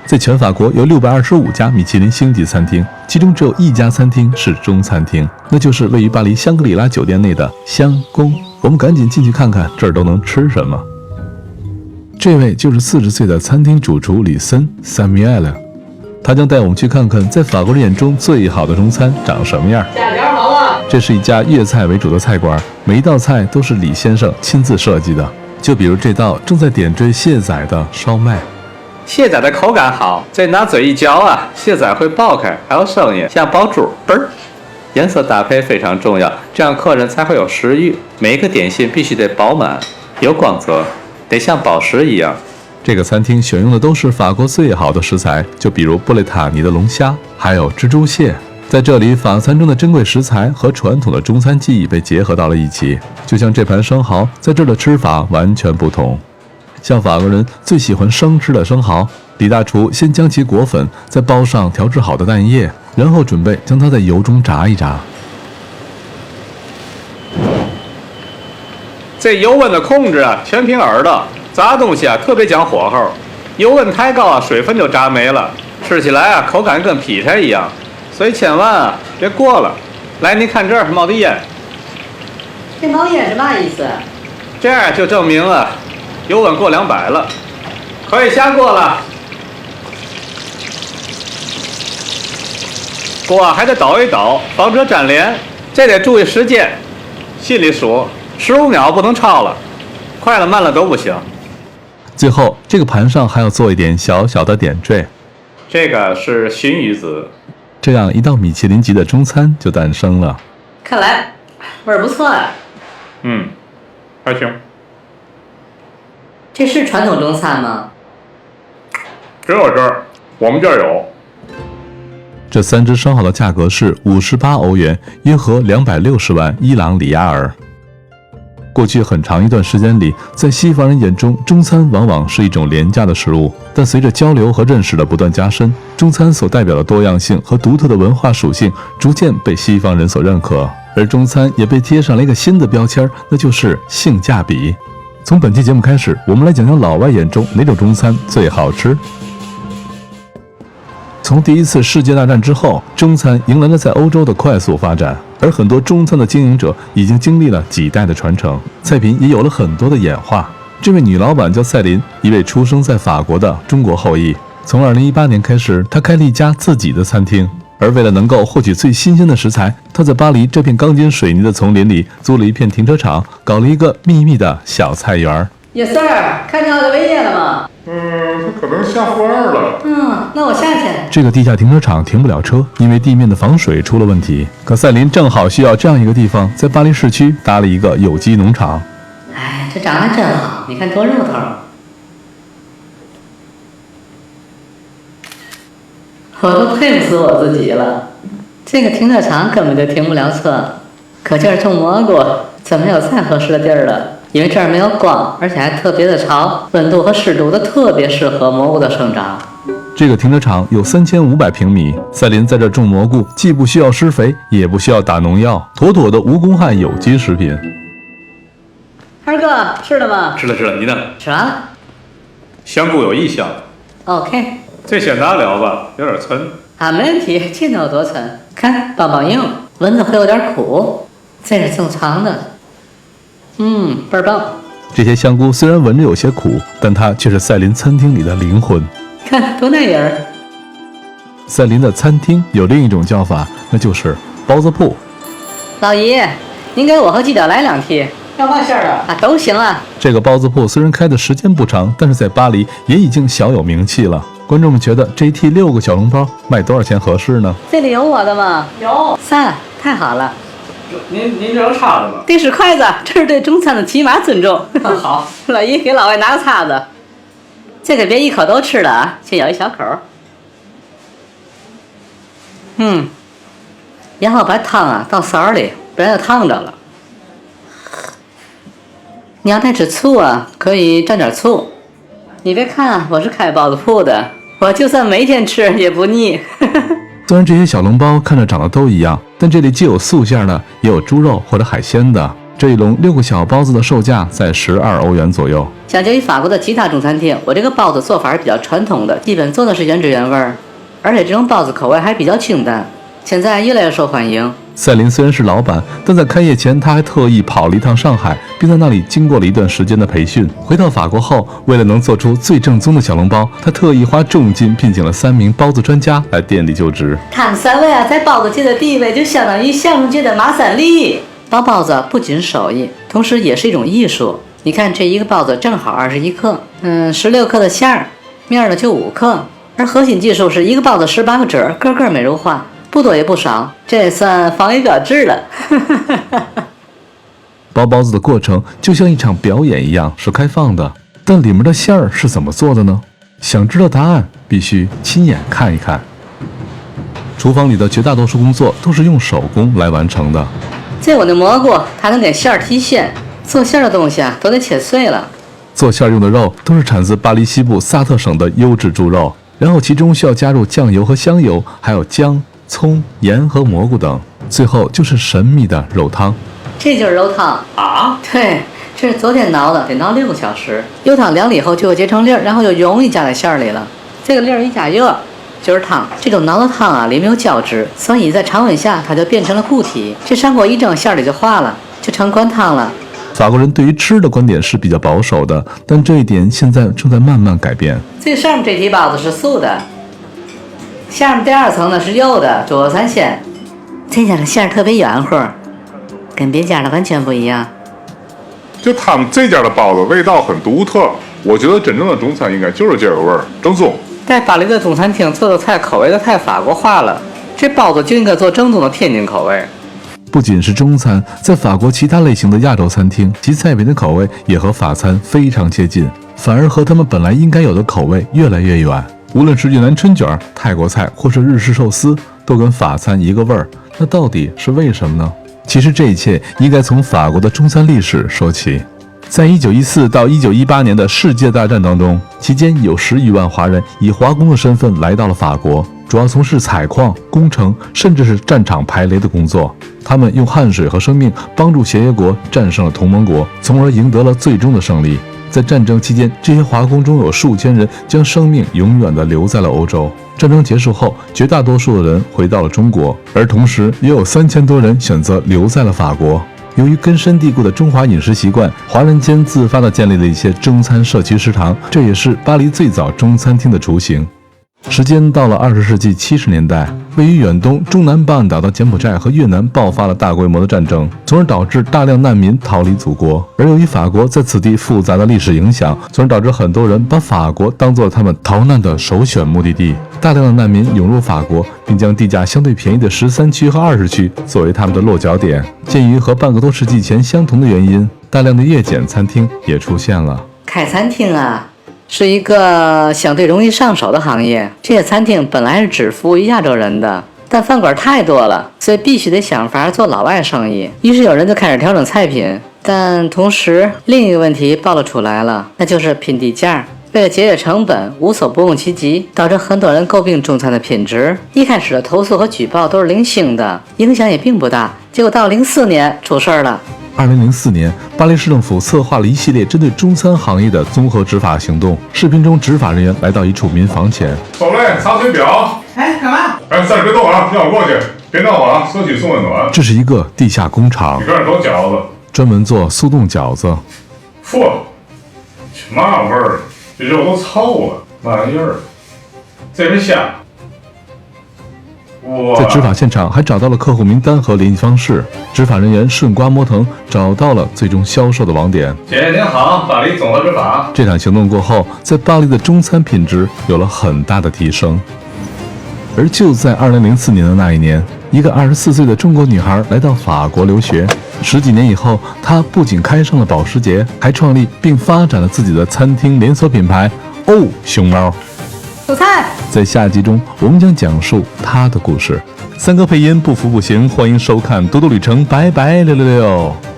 在全法国有625家米其林星级餐厅，其中只有一家餐厅是中餐厅，那就是位于巴黎香格里拉酒店内的香宫。我们赶紧进去看看这儿都能吃什么。这位就是40岁的餐厅主厨里森 Samuel， 他将带我们去看看在法国人眼中最好的中餐长什么样。下点好了。这是一家粤菜为主的菜馆，每一道菜都是李先生亲自设计的。就比如这道正在点缀蟹仔的烧麦。蟹仔的口感好，再拿嘴一嚼啊，蟹仔会爆开，还有声音，像爆珠，嘣儿。颜色搭配非常重要，这样客人才会有食欲。每一个点心必须得饱满，有光泽，得像宝石一样。这个餐厅选用的都是法国最好的食材，就比如布雷塔尼的龙虾，还有蜘蛛蟹。在这里，法餐中的珍贵食材和传统的中餐技艺被结合到了一起。就像这盘生蚝，在这儿的吃法完全不同。像法国人最喜欢生吃的生蚝，李大厨先将其裹粉，再包上调制好的蛋液，然后准备将它在油中炸一炸。这油温的控制啊，全凭耳朵。炸东西啊，特别讲火候，油温太高啊，水分就炸没了，吃起来啊，口感跟劈柴一样。所以千万啊，别过了。来，你看这儿冒的烟。这冒烟是嘛意思？这样就证明了油温过200了，可以下锅了。锅还得倒一倒，防止粘连。这得注意时间，心里数，15秒不能超了，快了慢了都不行。最后，这个盘上还要做一点小小的点缀。这个是熏鱼子，这样一道米其林级的中餐就诞生了。看来味儿不错啊。还行。这是传统中餐吗？只有这儿，我们这儿有。这3只生蚝的价格是58欧元，约合260万伊朗里亚尔。过去很长一段时间里，在西方人眼中，中餐往往是一种廉价的食物。但随着交流和认识的不断加深，中餐所代表的多样性和独特的文化属性逐渐被西方人所认可，而中餐也被贴上了一个新的标签，那就是性价比。从本期节目开始，我们来讲讲老外眼中哪种中餐最好吃。从第一次世界大战之后，中餐迎来了在欧洲的快速发展，而很多中餐的经营者已经经历了几代的传承，菜品也有了很多的演化。这位女老板叫赛琳，一位出生在法国的中国后裔。从2018年开始，她开了一家自己的餐厅，而为了能够获取最新鲜的食材，她在巴黎这片钢筋水泥的丛林里租了一片停车场，搞了一个秘密的小菜园。Yes sir， 看见我的尾烟了吗？可能下负2了。那我下去。这个地下停车场停不了车，因为地面的防水出了问题。可赛琳正好需要这样一个地方，在巴黎市区搭了一个有机农场。哎，这长得真好，你看多肉头。我都佩服死我自己了。这个停车场根本就停不了车，可劲儿种蘑菇，怎么有再合适的地儿了？因为这儿没有光，而且还特别的潮，温度和湿度都特别适合蘑菇的生长。这个停车场有3500平米，赛琳在这种蘑菇，既不需要施肥，也不需要打农药，妥妥的无公害有机食品。二哥，吃了吗？吃了，你呢？吃完了。香菇有异香。OK。这先拿了吧，有点沉。没问题，这能有多沉？看，棒棒硬，闻着会有点苦，这是正常的。倍儿棒。这些香菇虽然闻着有些苦，但它却是赛琳餐厅里的灵魂。看多耐人。赛琳的餐厅有另一种叫法，那就是包子铺。老爷，您给我和鸡脚来2屉。要嘛馅儿的都行啊。这个包子铺虽然开的时间不长，但是在巴黎也已经小有名气了。观众们觉得这一屉6个小笼包卖多少钱合适呢？这里有我的吗？有，3，太好了。您这有叉子吗？这是筷子，这是对中餐的起码尊重。好，老姨给老外拿个叉子。这个别一口都吃了啊，先咬一小口。然后把汤啊倒勺里，不然就烫着了。你要爱吃醋啊，可以蘸点醋。你别看我是开包子铺的，我就算每天吃也不腻。虽然这些小笼包看着长得都一样，但这里既有素馅的，也有猪肉或者海鲜的。这一笼6个小包子的售价在12欧元左右。相较于法国的其他中餐厅，我这个包子做法是比较传统的，基本做的是原汁原味儿，而且这种包子口味还比较清淡，现在越来越受欢迎。赛琳虽然是老板，但在开业前，他还特意跑了一趟上海，并在那里经过了一段时间的培训。回到法国后，为了能做出最正宗的小笼包，他特意花重金聘请了3名包子专家来店里就职。他们3位啊，在包子界的地位就相当于相声界的马三立。包包子不仅手艺，同时也是一种艺术。你看这一个包子正好21克，16克的馅儿，面呢就5克，而核心技术是一个包子18个褶，个个美如画。不多也不少，这算防疫标志了。包包子的过程就像一场表演一样，是开放的，但里面的馅儿是怎么做的呢？想知道答案，必须亲眼看一看。厨房里的绝大多数工作都是用手工来完成的。这我的蘑菇，它能给馅儿提鲜，做馅儿的东西啊都得切碎了。做馅儿用的肉都是产自巴黎西部萨特省的优质猪肉，然后其中需要加入酱油和香油，还有姜、葱、盐和蘑菇等，最后就是神秘的肉汤。这就是肉汤啊？对，这是昨天熬的，得熬6个小时。油汤凉了以后就会结成粒儿，然后就容易加在馅儿里了。这个粒儿一加热就是汤。这种熬的汤啊，里面有胶质，所以在常温下它就变成了固体。这上锅一蒸，馅儿里就化了，就成灌汤了。法国人对于吃的观点是比较保守的，但这一点现在正在慢慢改变。最上面这屉包子是素的。下面第2层呢是肉的，猪肉3鲜。这家的馅儿特别软和，跟别家的完全不一样。就他们这家的包子味道很独特，我觉得真正的中餐应该就是这个味儿，正宗。在巴黎的中餐厅做的菜口味都太法国化了，这包子就应该做正宗的天津口味。不仅是中餐，在法国其他类型的亚洲餐厅，其菜品的口味也和法餐非常接近，反而和他们本来应该有的口味越来越远。无论是越南春卷、泰国菜或是日式寿司，都跟法餐一个味儿。那到底是为什么呢？其实这一切应该从法国的中餐历史说起。在1914到1918年的世界大战当中，期间有10余万华人以华工的身份来到了法国，主要从事采矿、工程，甚至是战场排雷的工作。他们用汗水和生命帮助协约国战胜了同盟国，从而赢得了最终的胜利。在战争期间，这些华工中有数千人将生命永远地留在了欧洲。战争结束后，绝大多数的人回到了中国，而同时也有3000多人选择留在了法国。由于根深蒂固的中华饮食习惯，华人间自发地建立了一些中餐社区食堂，这也是巴黎最早中餐厅的雏形。时间到了20世纪70年代，位于远东中南半岛的柬埔寨和越南爆发了大规模的战争，从而导致大量难民逃离祖国。而由于法国在此地复杂的历史影响，从而导致很多人把法国当作他们逃难的首选目的地。大量的难民涌入法国，并将地价相对便宜的13区和20区作为他们的落脚点。鉴于和半个多世纪前相同的原因，大量的夜检餐厅也出现了。开餐厅啊，是一个相对容易上手的行业。这些餐厅本来是只服务于亚洲人的，但饭馆太多了，所以必须得想法做老外生意。于是有人就开始调整菜品，但同时另一个问题暴露出来了，那就是拼低价。为了节约成本，无所不用其极，导致很多人诟病中餐的品质。一开始的投诉和举报都是零星的，影响也并不大。结果到04年出事了。2004年，巴黎市政府策划了一系列针对中餐行业的综合执法行动。视频中，执法人员来到一处民房前，走嘞，查水表。哎，干嘛？哎，暂时别动啊，让我过去，别闹我啊，社区送温暖。这是一个地下工厂，里边都饺子，专门做速冻饺子。嚯，这嘛味儿？这肉都臭了，玩意儿。这是虾。在执法现场还找到了客户名单和联系方式，执法人员顺瓜摸藤找到了最终销售的网点。姐姐您好，巴黎综合执法。这场行动过后，在巴黎的中餐品质有了很大的提升。而就在2004年的那一年，一个24岁的中国女孩来到法国留学。10几年以后，她不仅开上了保时捷，还创立并发展了自己的餐厅连锁品牌“哦熊猫”。主菜。在下集中，我们将讲述她的故事。三哥配音不服不行，欢迎收看《多多旅程》，拜拜666。